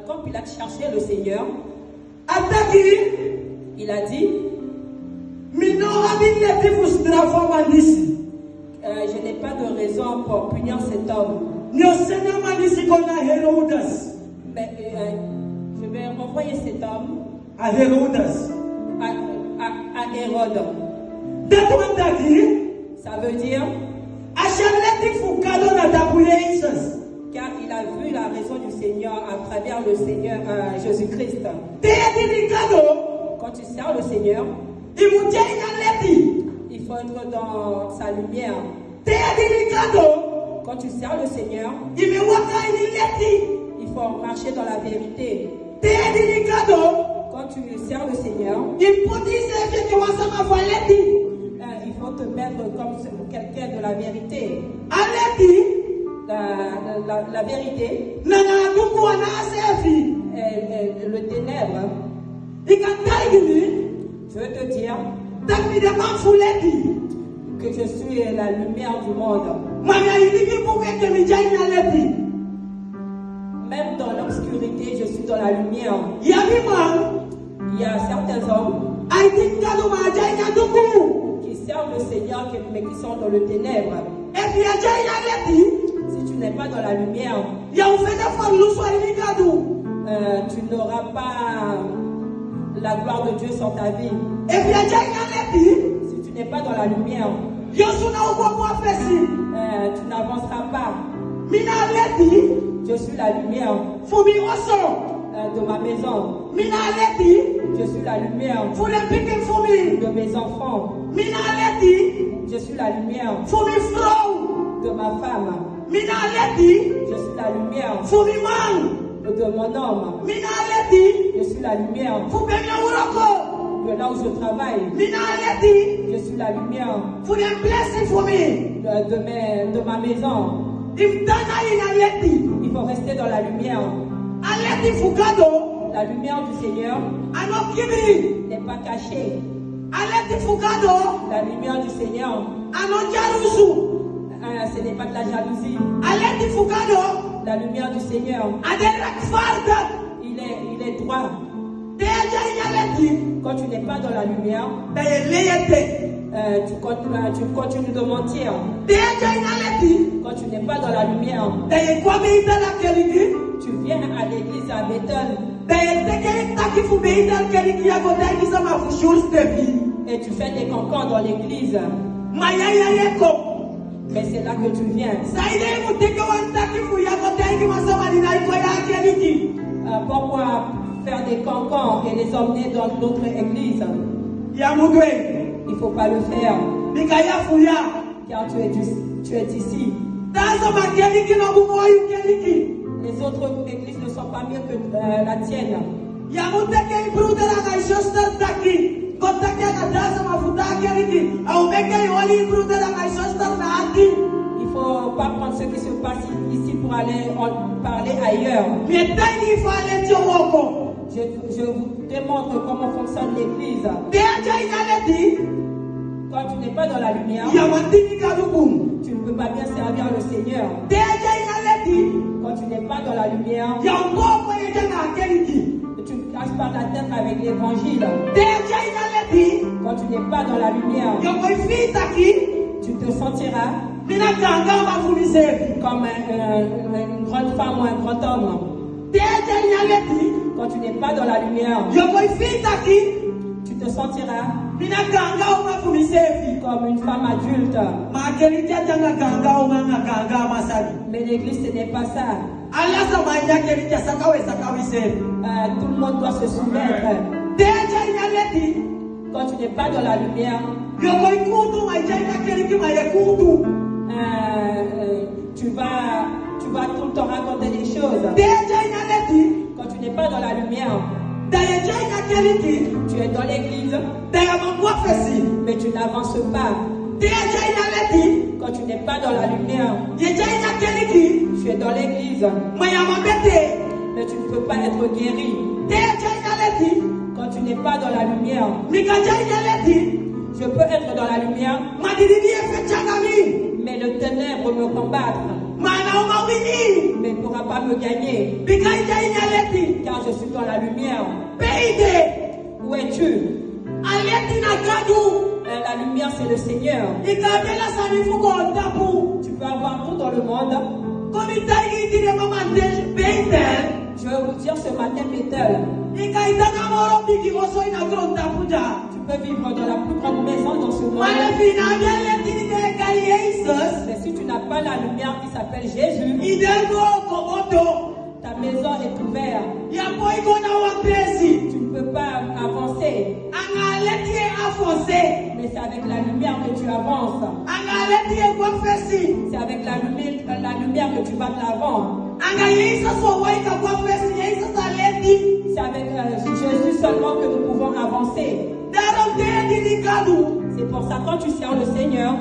Quand Pilate cherchait le Seigneur, il a dit, je n'ai pas de raison pour punir cet homme. Mais je vais renvoyer cet homme à Hérode. Ça veut dire car il a vu la raison du Seigneur à travers le Seigneur Jésus-Christ. Quand tu sers le Seigneur, il faut être dans sa lumière. Quand tu sers le Seigneur, il faut marcher dans la vérité. Quand tu sers le Seigneur, il faut te mettre comme quelqu'un de la vérité. La vérité, le ténèbre. Je veux te dire que je suis la lumière du monde. Même dans l'obscurité, je suis dans la lumière. Il y a certains hommes qui servent le Seigneur mais qui sont dans le ténèbre. Si tu n'es pas dans la lumière, tu n'auras pas la gloire de Dieu sur ta vie. Si tu n'es pas dans la lumière, tu n'avanceras pas. Je suis la lumière de ma maison. Je suis la lumière de mes enfants. Je suis la lumière de ma femme. Je suis la lumière de mon homme. Je suis la lumière de là où je travaille. Je suis la lumière de ma maison. Il faut rester dans la lumière. La lumière du Seigneur n'est pas cachée. La lumière du Seigneur, ce n'est pas de la jalousie. La lumière du Seigneur, il est droit. Quand tu n'es pas dans la lumière, tu continues de mentir. Quand tu n'es pas dans la lumière, tu viens à l'église à Bethel et tu fais des cancans dans l'église. Mais c'est là que tu viens. Pourquoi faire des cancans et les emmener dans d'autres églises? Il ne faut pas le faire. Car tu es ici. Les autres églises ne sont pas mieux que la tienne. Il ne faut pas prendre ce qui se passe ici pour aller en parler ailleurs. Je vous démontre comment fonctionne l'église. Quand tu n'es pas dans la lumière, tu ne peux pas bien servir le Seigneur. Quand tu n'es pas dans la lumière, tu ne casses pas ta tête avec l'évangile. Quand tu n'es pas dans la lumière, tu te sentiras comme une grande femme ou un grand homme. Quand tu n'es pas dans la lumière, tu te sentiras comme une femme adulte. Mais l'église, ce n'est pas ça. Tout le monde doit se soumettre. Quand tu n'es pas dans la lumière, tu vas tout le temps raconter des choses. Quand tu n'es pas dans la lumière, tu es dans l'église, mais tu n'avances pas. Quand tu n'es pas dans la lumière, tu es dans l'église, mais tu ne peux pas être guéri. Quand tu n'es pas dans la lumière, je peux être dans la lumière, Mais le ténèbre me combattre. Mais ne pourra pas me gagner. Car je suis dans la lumière. Où es-tu? La lumière, c'est le Seigneur. Tu peux avoir tout dans le monde. Je vais vous dire ce matin, Bethel. Tu peux vivre dans la plus grande maison dans ce monde. Mais si tu n'as pas la lumière qui s'appelle Jésus, ta maison est ouverte. Tu ne peux pas avancer. Mais c'est avec la lumière que tu avances. C'est avec la lumière que tu vas de l'avant. C'est avec Jésus seulement que nous pouvons avancer. C'est pour ça quand tu sers le Seigneur,